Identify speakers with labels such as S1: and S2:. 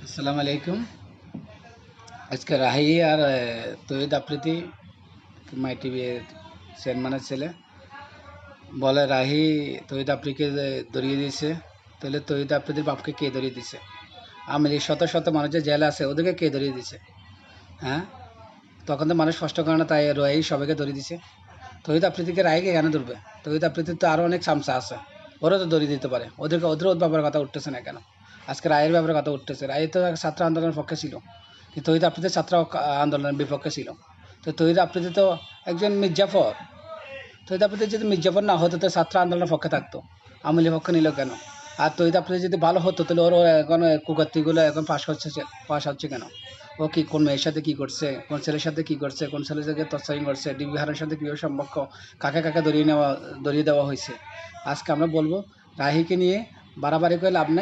S1: আসসালামু আলাইকুম। আজকে রাহি আর তহিদ আফ্রিদি মাই টিভি চেয়ারম্যানের ছেলে বলে রাহি তহিদ আফ্রিদিকে ধরিয়ে দিয়েছে। তাহলে তহিদ আফ্রিদির বাপকে কে ধরিয়ে দিছে? আওয়ামী লীগ শত শত মানুষ যে জেলে আছে ওদেরকে কে ধরিয়ে দিছে? হ্যাঁ, তখন তো মানুষ কষ্ট করে না, তাই রাহি সবাইকে ধরিয়ে দিছে। তহিদ আফ্রিদিকে রাহিকে কেন ধরবে? তহিদ আফ্রিদির তো আরও অনেক চামচা আছে, ওরা তো ধরিয়ে দিতে পারে। ওদের ব্যাপারে কথা উঠতেছে না কেন? আজকে রায়ের ব্যাপারে কথা উঠতেছে। রায় তো ছাত্র আন্দোলনের পক্ষে ছিল, কিন্তু তহিদ আফ্রিদি ছাত্র আন্দোলনের বিপক্ষে ছিল। তো তহিদ আফ্রিদি তো একজন মির্জাফর। তহিদ আফ্রিদি যদি মির্জাফর না হতো তো ছাত্র আন্দোলনের পক্ষে থাকতো, আওয়ামী লীগের পক্ষে নিল কেন? আর তহিদ আফ্রিদি যদি ভালো হতো তাহলে ওর এখন কুকর্তিগুলো এখন পাশ হচ্ছে কেন? ও কি কোন মেয়ের সাথে কি করছে, কোন ছেলের সাথে কি করছে, কোন ছেলের সাথে তৎসারিং করছে, ডিবি হারার সাথে কীভাবে সম্পর্ক, কাকে কাকে ধরিয়ে দেওয়া হয়েছে। আজকে আমরা বলবো রাহিকে নিয়ে বাড়াবাড়ি করে লাভ নাই।